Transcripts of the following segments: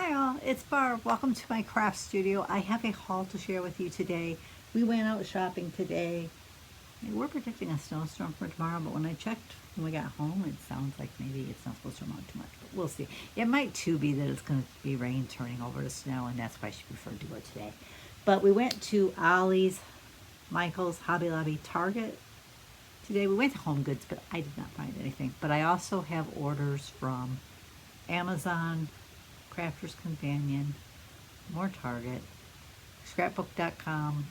Hi all, it's Barb. Welcome to my craft studio. I have a haul to share with you today. We went out shopping today. We're predicting a snowstorm for tomorrow, but when I checked when we got home, it sounds like maybe it's not supposed to amount too much, but we'll see. It might too be that it's going to be rain turning over to snow, and that's why she preferred to go today. But we went to Ollie's, Michael's, Hobby Lobby, Target today. We went to Home Goods, but I did not find anything. But I also have orders from Amazon, Crafter's Companion, more Target, scrapbook.com,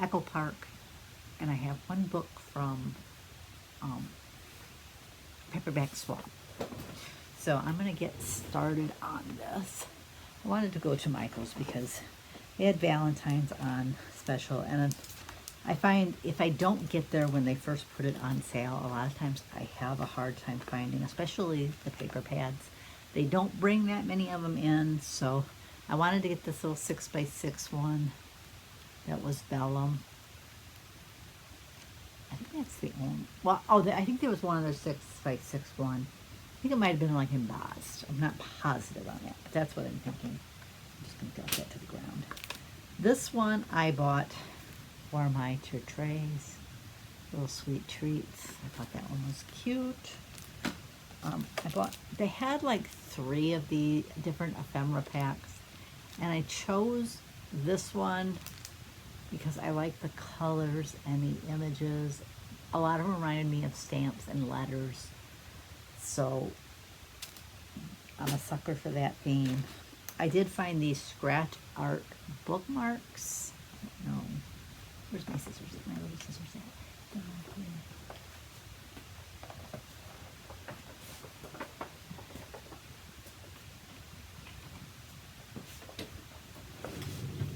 Echo Park, and I have one book from Paperback Swap. So I'm going to get started on this. I wanted to go to Michael's because they had Valentine's on special, and I find if I don't get there when they first put it on sale, a lot of times I have a hard time finding, especially the paper pads. They don't bring that many of them in, so I wanted to get this little 6x6 one that was vellum. I think that's the only, well, I think there was one other 6x6 one. I think it might have been like embossed. I'm not positive on that, but that's what I'm thinking. I'm just going to drop that to the ground. This one I bought for my trays, little sweet treats. I thought that one was cute. They had like 3 of the different ephemera packs, and I chose this one because I like the colors and the images. A lot of them reminded me of stamps and letters, so I'm a sucker for that theme. I did find these scratch art bookmarks. I don't know. Where's my scissors? My little scissors at? Down here.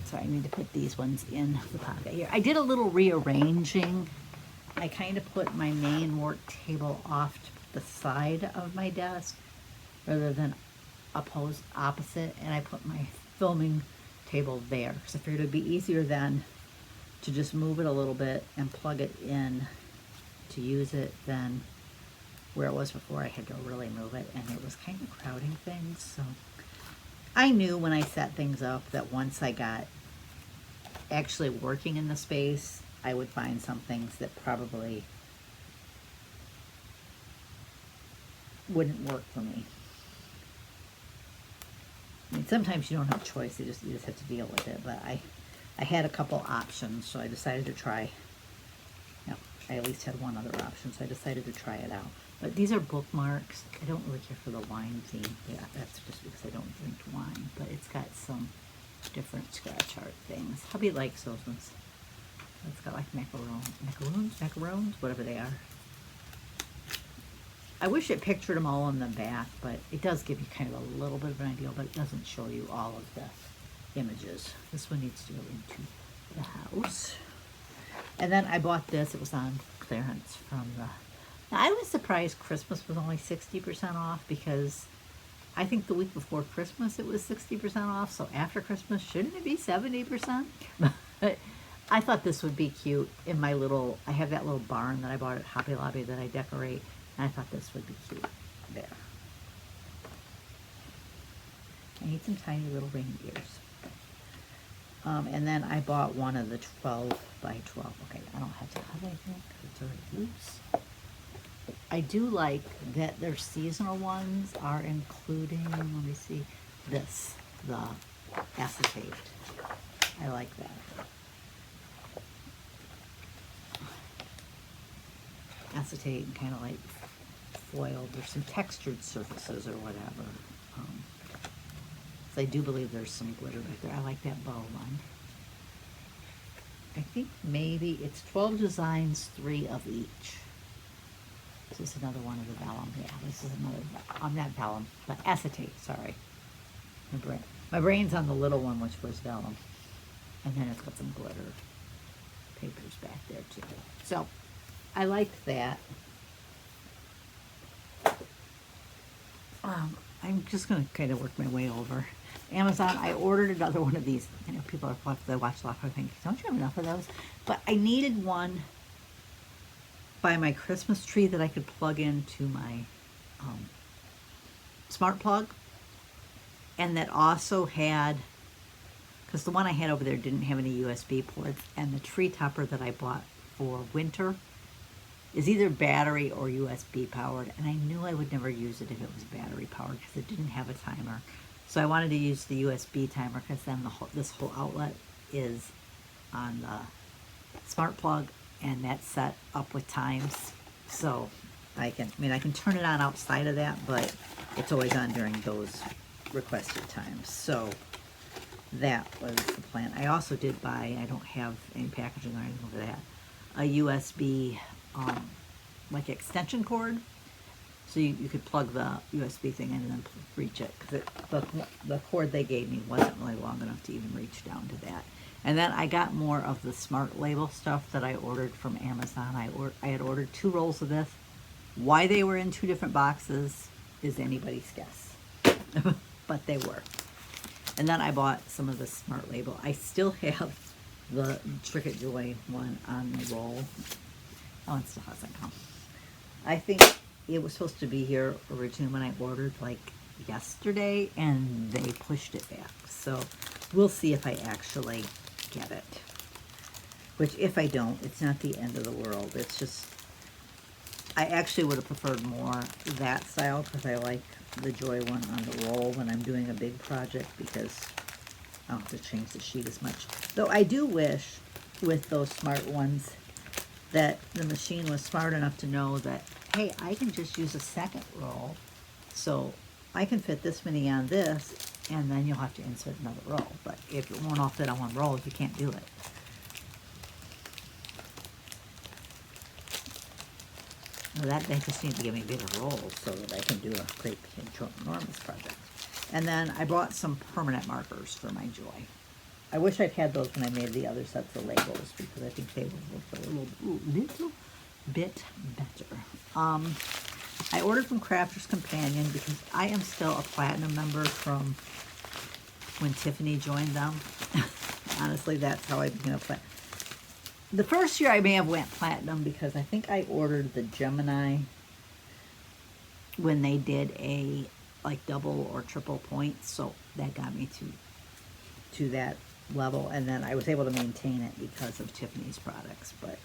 So I need to put these ones in the pocket here. I did a little rearranging. I kind of put my main work table off to the side of my desk rather than opposite, and I put my filming table there because I figured it'd be easier then to just move it a little bit and plug it in to use it than where it was before. I had to really move it, and it was kind of crowding things. So I knew when I set things up that once I got actually working in the space, I would find some things that probably wouldn't work for me. I mean, sometimes you don't have a choice, you just have to deal with it, but I had a couple options, so I decided to try. I at least had one other option, so I decided to try it out. But these are bookmarks. I don't really care for the wine theme. Yeah, that's just because I don't drink wine, but it's got some different scratch art things. Hubby likes those ones. It's got like macaroons, whatever they are. I wish it pictured them all in the back, but it does give you kind of a little bit of an idea, but it doesn't show you all of the images. This one needs to go into the house. And then I bought this. It was on clearance from the... Now, I was surprised Christmas was only 60% off because I think the week before Christmas it was 60% off. So after Christmas, shouldn't it be 70%? But I thought this would be cute in my little... I have that little barn that I bought at Hobby Lobby that I decorate. And I thought this would be cute there. I need some tiny little reindeers. And then I bought one of the 12 by 12. Okay, I don't have to have anything because it's already loose. I do like that their seasonal ones are including, let me see, this, the acetate. I like that. Acetate and kind of like foiled. There's some textured surfaces or whatever. So I do believe there's some glitter right there. I like that bow one. I think maybe it's 12 designs, 3 of each. This is another one of the vellum. Yeah, this is another, not vellum, but acetate, sorry. My brain's on the little one, which was vellum. And then it's got some glitter papers back there too. So I liked that. I'm just going to kind of work my way over. Amazon, I ordered another one of these. I know people are, they watch a lot of things. Don't you have enough of those? But I needed one by my Christmas tree that I could plug into my smart plug, and that also had, because the one I had over there didn't have any USB ports, and the tree topper that I bought for winter is either battery or USB powered, and I knew I would never use it if it was battery powered because it didn't have a timer. So I wanted to use the USB timer because then this whole outlet is on the smart plug, and that's set up with times. So I can turn it on outside of that, but it's always on during those requested times. So that was the plan. I also did buy, I don't have any packaging or anything for that, a USB like extension cord, so you could plug the USB thing in and then reach it, because the cord they gave me wasn't really long enough to even reach down to that. And then I got more of the Smart Label stuff that I ordered from Amazon. I had ordered 2 rolls of this. Why they were in 2 different boxes is anybody's guess, but they were. And then I bought some of the Smart Label. I still have the Cricut Joy one on the roll. Oh, it still hasn't come. I think it was supposed to be here originally when I ordered, like, yesterday, and they pushed it back. So we'll see if I actually get it. Which, if I don't, it's not the end of the world. It's just, I actually would have preferred more that style because I like the Joy one on the roll when I'm doing a big project, because I don't have to change the sheet as much. Though I do wish with those smart ones that the machine was smart enough to know that, hey, I can just use a second roll, so I can fit this many on this, and then you'll have to insert another roll. But if it won't all fit on one roll, you can't do it. Well, they just need to give me bigger rolls so that I can do a great, enormous project. And then I bought some permanent markers for my Joy. I wish I'd had those when I made the other sets of labels, because I think they would look a little bit better. I ordered from Crafter's Companion because I am still a platinum member from when Tiffany joined them. Honestly, that's how I became a platinum. The first year I may have went platinum because I think I ordered the Gemini when they did a like double or triple points, so that got me to that level, and then I was able to maintain it because of Tiffany's products. But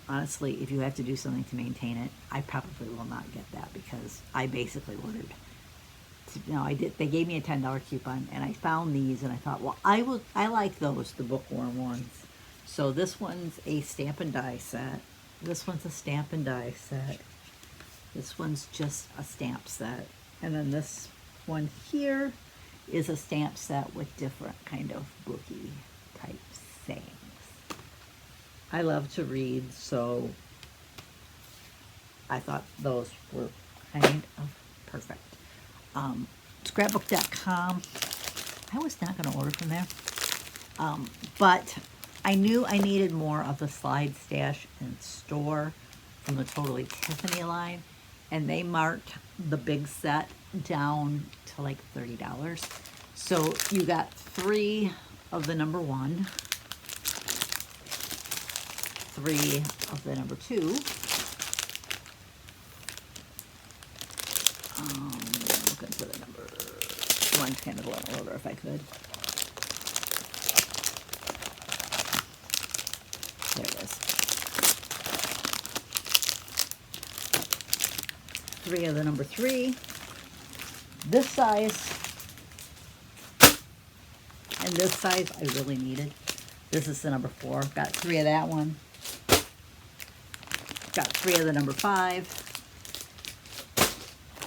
honestly, if you have to do something to maintain it, I probably will not get that, because I basically ordered. They gave me a $10 coupon, and I found these, and I thought, well, I like those, the bookworm ones. So this one's a stamp and die set. This one's a stamp and die set. This one's just a stamp set. And then this one here is a stamp set with different kind of booky type sayings. I love to read, so I thought those were kind of perfect. Scrapbook.com. I was not going to order from there, but I knew I needed more of the Slide Stash and Store from the Totally Tiffany line, and they marked the big set down to like $30. So you got 3 of the number 1, 3 of the number 2, looking for the number 1's kind of a little older if I could. There it is. 3 of the number 3. This size and this size I really needed. This is the number 4. Got 3 of that one. Got 3 of the number 5.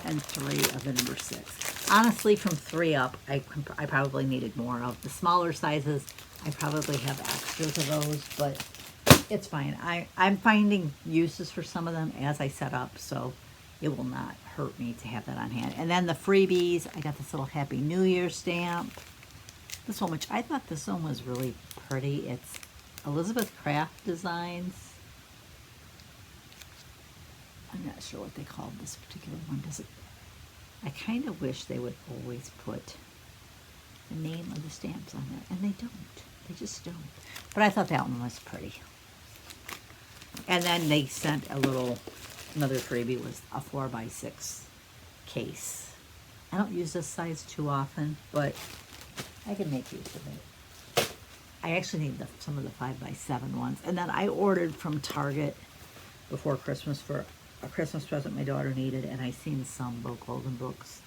And 3 of the number 6. Honestly, from 3 up, I probably needed more of. The smaller sizes, I probably have extras of those, but it's fine. I'm finding uses for some of them as I set up, so it will not hurt me to have that on hand. And then the freebies, I got this little Happy New Year stamp. This one, which I thought this one was really pretty. It's Elizabeth Craft Designs. I'm not sure what they called this particular one. I kind of wish they would always put the name of the stamps on there, and they don't. They just don't. But I thought that one was pretty. And then they sent another freebie was a 4x6 case. I don't use this size too often, but I can make use of it. I actually need some of the 5x7 ones. And then I ordered from Target before Christmas for a Christmas present my daughter needed, and I seen some Bo Golden books.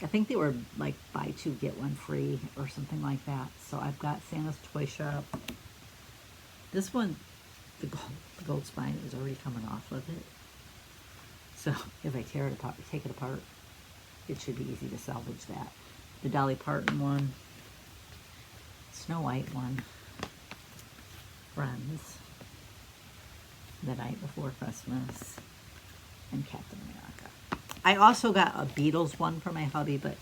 I think they were like buy two, get one free or something like that. So I've got Santa's Toy Shop. This one, the gold spine is already coming off of it. So if I tear it apart, take it apart, it should be easy to salvage that. The Dolly Parton one, Snow White one, Friends, The Night Before Christmas, and Captain America. I also got a Beatles one for my hubby, but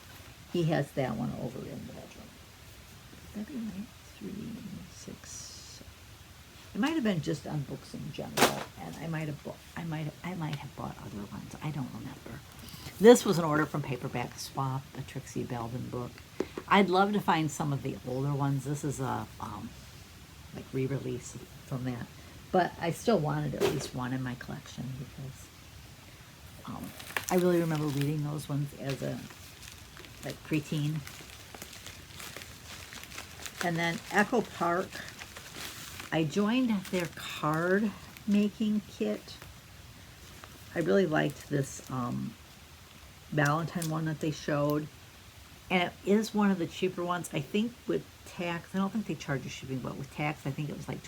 he has that one over in the bedroom. Would that be right? 3, 6. It might have been just on books in general, and I might have bought other ones. I don't remember. This was an order from Paperback Swap, a Trixie Belden book. I'd love to find some of the older ones. This is a like re-release from that, but I still wanted at least one in my collection because I really remember reading those ones as a preteen. And then Echo Park. I joined their card making kit. I really liked this Valentine one that they showed. And it is one of the cheaper ones. I think with tax, I don't think they charge you shipping, but with tax, I think it was like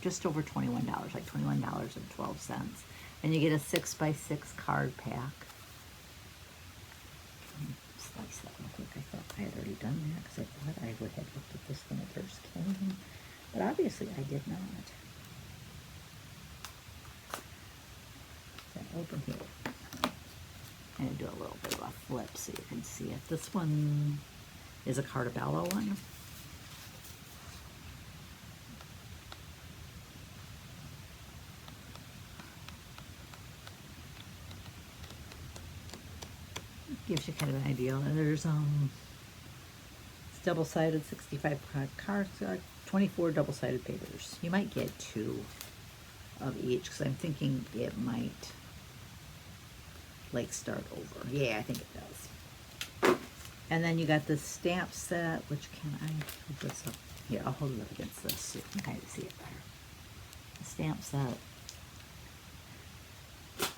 just over $21, like $21.12. And you get a 6x6 card pack. Slice that real quick. I thought I had already done that because I thought I would have looked at this when it first came. But obviously I did not. Then open here. I'm going to do a little bit of a flip so you can see it. This one is a Cartabello one. Gives you kind of an idea. And there's it's double-sided 65 cards, 24 double-sided papers. You might get 2 of each because I'm thinking it might like start over. Yeah, I think it does. And then you got the stamp set, which can I hold this up? Here, I'll hold it up against this so you can kind of see it better. The stamp set.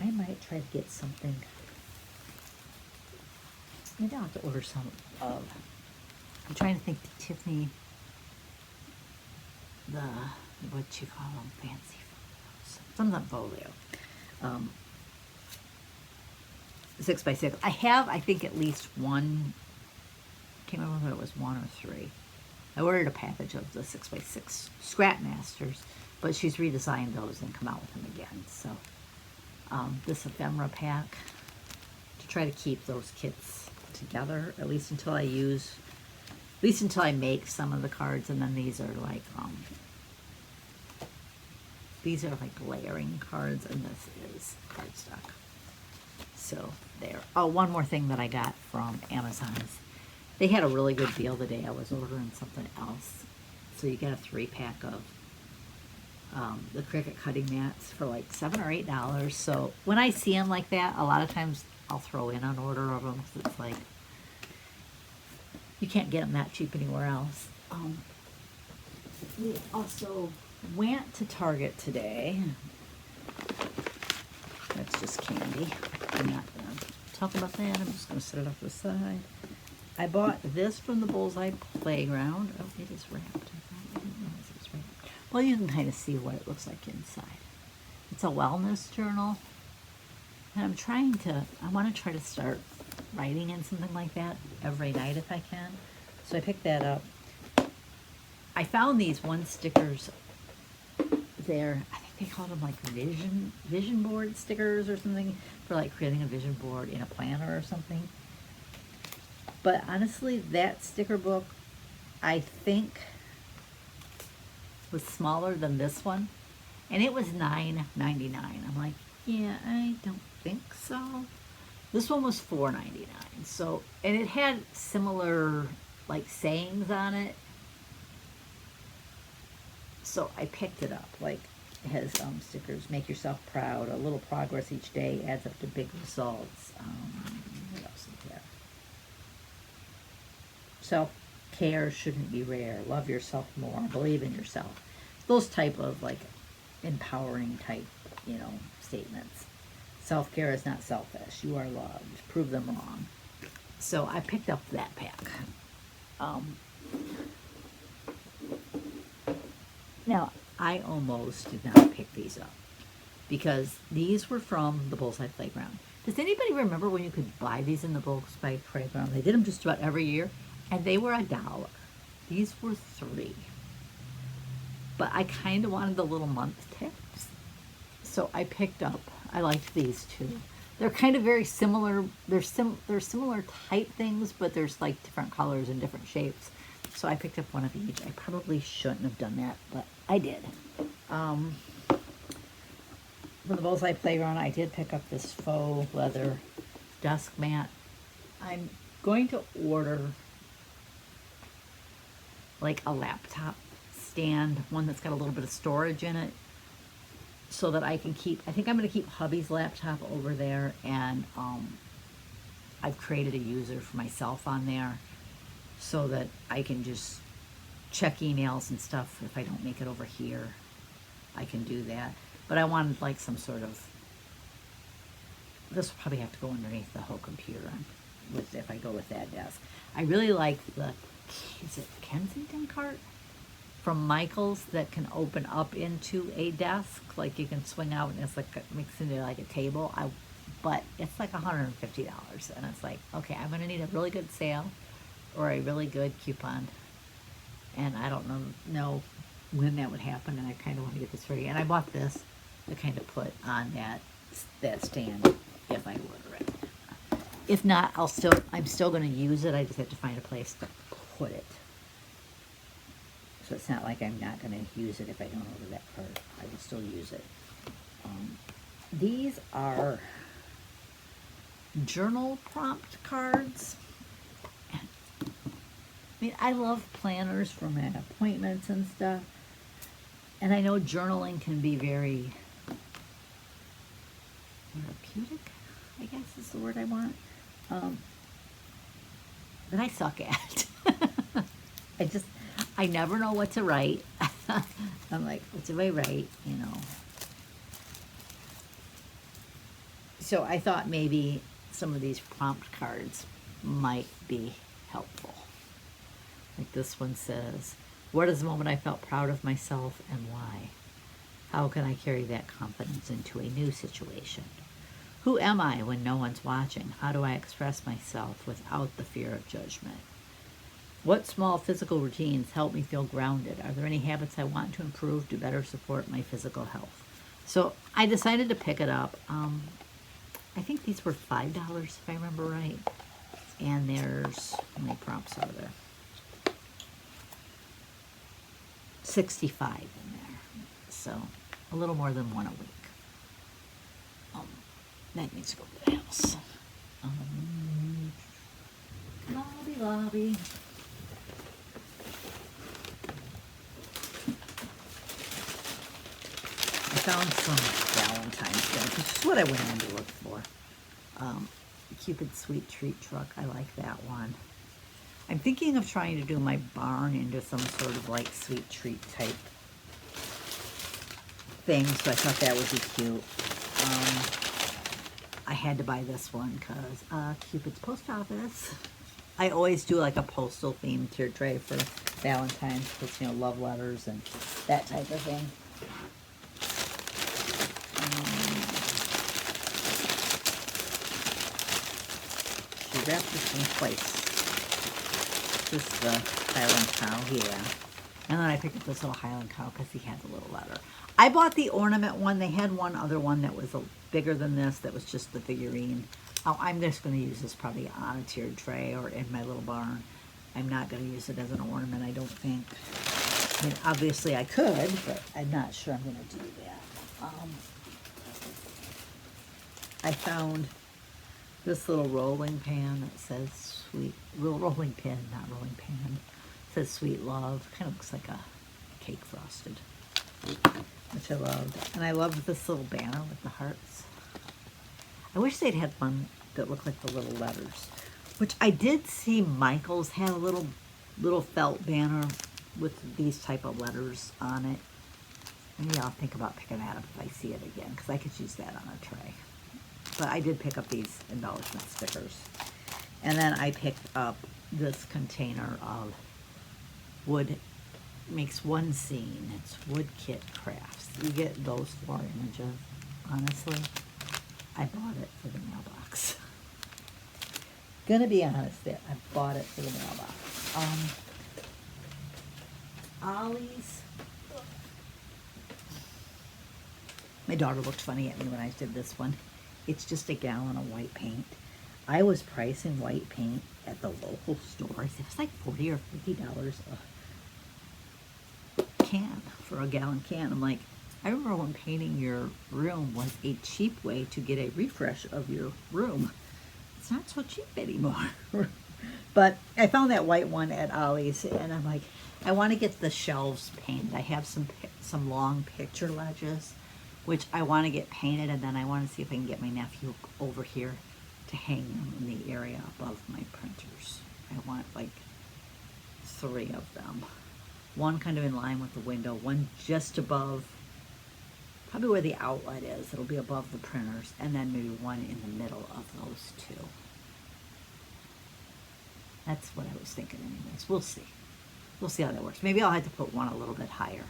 I might try to get something. Maybe I'll have to order some of. I'm trying to think the Tiffany, what you call them, fancy photos. Some of them folio. 6x6. I have, I think, at least one. Can't remember if it was 1 or 3. I ordered a package of the 6x6 Scrap Masters, but she's redesigned those and come out with them again. So this ephemera pack to try to keep those kits together, at least until I make some of the cards. And then these are like layering cards, and this is cardstock. So there. Oh, one more thing that I got from Amazon is they had a really good deal the day I was ordering something else. So you get a 3-pack of the Cricut cutting mats for like $7 or $8. So when I see them like that, a lot of times I'll throw in an order of them because it's like you can't get them that cheap anywhere else. We also went to Target today. That's just candy. I'm not going to talk about that. I'm just going to set it off to the side. I bought this from the Bullseye Playground. Oh, it is wrapped. I didn't realize it was wrapped. Well, you can kind of see what it looks like inside. It's a wellness journal. And I want to try to start writing in something like that every night if I can. So I picked that up. I found these one stickers there. I think they called them like vision board stickers or something for like creating a vision board in a planner or something. But honestly, that sticker book, I think, was smaller than this one. And it was $9.99. I'm like, yeah, I don't think so. This one was $4.99. So, and it had similar like sayings on it. So I picked it up. Like, it has stickers, make yourself proud, a little progress each day adds up to big results. What else self-care shouldn't be rare. Love yourself more. Believe in yourself. Those type of like empowering type, statements. Self-care is not selfish. You are loved. Prove them wrong. So I picked up that pack. Now, I almost did not pick these up because these were from the Bullseye Playground. Does anybody remember when you could buy these in the Bullseye Playground? They did them just about every year, and they were $1. These were $3. But I kind of wanted the little month tips, so I picked up. I liked these too. They're kind of very similar. They're similar type things, but there's like different colors and different shapes. So I picked up one of each. I probably shouldn't have done that, but I did. From the Bullseye Playground, I did pick up this faux leather desk mat. I'm going to order like a laptop stand, one that's got a little bit of storage in it, so that I can keep, I think I'm going to keep hubby's laptop over there, and I've created a user for myself on there so that I can just check emails and stuff. If I don't make it over here, I can do that. But I wanted like some sort of, this will probably have to go underneath the whole computer if I go with that desk. I really like the, is it Kensington cart from Michaels that can open up into a desk, like you can swing out and it's like makes into like a table. But it's like $150, and it's like, okay, I'm gonna need a really good sale or a really good coupon, and I don't know when that would happen, and I kind of want to get this ready. And I bought this to kind of put on that stand if I order it. If not, I'm still going to use it. I just have to find a place to put it. So it's not like I'm not going to use it if I don't order that card. I will still use it. These are journal prompt cards. I mean, I love planners for my appointments and stuff. And I know journaling can be very therapeutic, I guess is the word I want. But I suck at it. I never know what to write. I'm like, what do I write, So I thought maybe some of these prompt cards might be helpful. Like this one says, what is the moment I felt proud of myself and why? How can I carry that confidence into a new situation? Who am I when no one's watching? How do I express myself without the fear of judgment? What small physical routines help me feel grounded? Are there any habits I want to improve to better support my physical health? So I decided to pick it up. I think these were $5 if I remember right. And there's, how many prompts are there? 65 in there. So a little more than one a week. That needs to go to the house. Lobby. I found some Valentine's Day, which is what I went in to look for. Cupid Sweet Treat Truck. I like that one. I'm thinking of trying to do my barn into some sort of like sweet treat type thing, so I thought that would be cute. I had to buy this one because Cupid's Post Office. I always do like a postal themed tier tray for Valentine's, because love letters and that type of thing. She wrapped this in place. This is the Highland Cow here. And then I picked up this little Highland Cow because he had the little letter. I bought the ornament one. They had one other one that was bigger than this, that was just the figurine. Oh, I'm just going to use this probably on a tiered tray or in my little barn. I'm not going to use it as an ornament, I don't think. I mean, obviously I could, but I'm not sure I'm going to do that. I found this little rolling pan that says sweet, rolling pin, not rolling pan. It says sweet love. Kind of looks like a cake frosted, which I loved. And I loved this little banner with the hearts. I wish they'd had one that looked like the little letters, which I did see Michael's had a little little felt banner with these type of letters on it. Maybe I'll think about picking that up if I see it again, because I could use that on a tray. But I did pick up these embellishment stickers. And then I picked up this container of wood, makes one scene. It's Wood Kit Crafts. You get those 4 images. Honestly, I bought it for the mailbox. Gonna be honest there, I bought it for the mailbox. Ollie's. My daughter looked funny at me when I did this one. It's just a gallon of white paint. I was pricing white paint at the local stores. It was like $40 or $50 a can, for a gallon can. I'm like, I remember when painting your room was a cheap way to get a refresh of your room. It's not so cheap anymore. But I found that white one at Ollie's, and I'm like, I want to get the shelves painted. I have some long picture ledges, which I want to get painted, and then I want to see if I can get my nephew over here to hang them in the area above my printers. I want like 3 of them. One kind of in line with the window, one just above, probably where the outlet is. It'll be above the printers, and then maybe one in the middle of those 2. That's what I was thinking anyways. We'll see. We'll see how that works. Maybe I'll have to put one a little bit higher,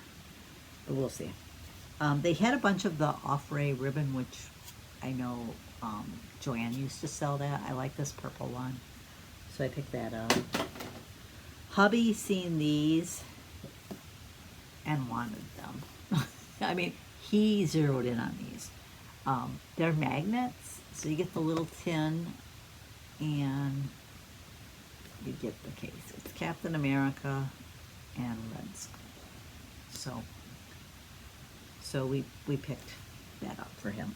but we'll see. They had a bunch of the Offray ribbon, which I know Joanne used to sell that. I like this purple one, so I picked that up. Hubby seen these and wanted them. I mean, he zeroed in on these. They're magnets, so you get the little tin and you get the case. It's Captain America and Red Skull. So we picked that up for him.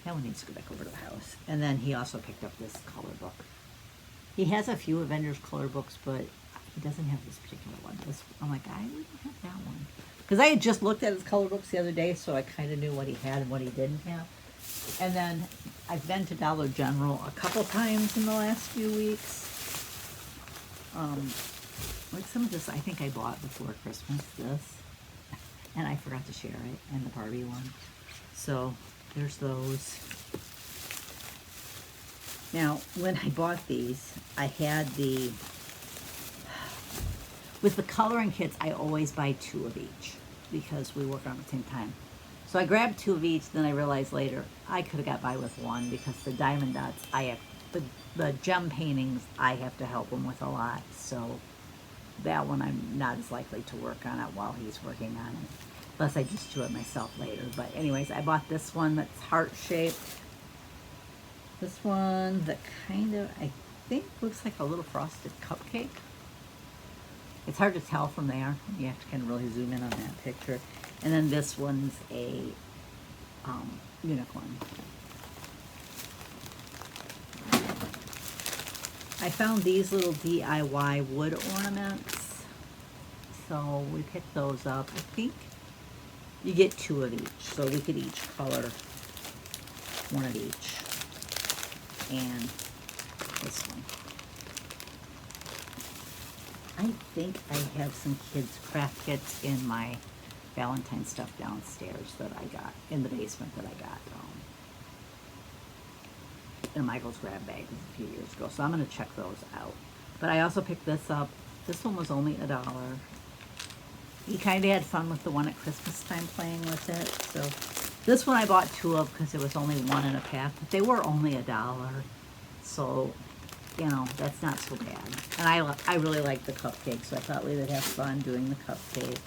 That one needs to go back over to the house. And then he also picked up this color book. He has a few Avengers color books, but he doesn't have this particular one. I'm like, I wouldn't have that one. Because I had just looked at his color books the other day, so I kind of knew what he had and what he didn't have. And then I've been to Dollar General a couple times in the last few weeks. Like some of this I think I bought before Christmas, this. And I forgot to share it, and the Barbie one. So there's those. Now, when I bought these, I had with the coloring kits, I always buy 2 of each because we work on the same time. So I grabbed 2 of each, then I realized later I could have got by with 1 because the diamond dots, the gem paintings, I have to help him with a lot. So that one I'm not as likely to work on it while he's working on it. Unless I just do it myself later. But anyways, I bought this one that's heart-shaped. This one that kind of, I think, looks like a little frosted cupcake. It's hard to tell from there. You have to kind of really zoom in on that picture. And then this one's a unicorn. I found these little DIY wood ornaments. So we picked those up. I think you get 2 of each. So we could each color 1 of each. And this one. I think I have some kids' craft kits in my Valentine stuff downstairs that I got, in the basement that I got in Michael's grab bag a few years ago. So I'm going to check those out. But I also picked this up. This one was only $1. He kind of had fun with the one at Christmas time playing with it. So this one I bought 2 of because it was only 1 in a pack. But they were only $1. So, you know, that's not so bad. And I really like the cupcake, so I thought we would have fun doing the cupcake.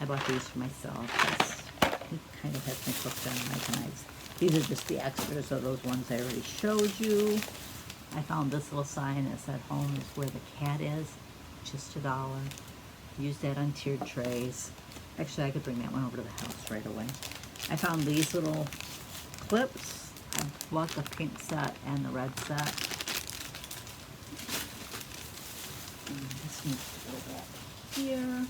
I bought these for myself because he kind of has me cooked on my knives. These are just the extras of those ones I already showed you. I found this little sign that said home is where the cat is, just $1. Use that on tiered trays. Actually, I could bring that one over to the house right away. I found these little clips. I bought the pink set and the red set. And this needs to go back here.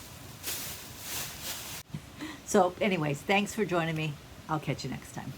So anyways, thanks for joining me. I'll catch you next time.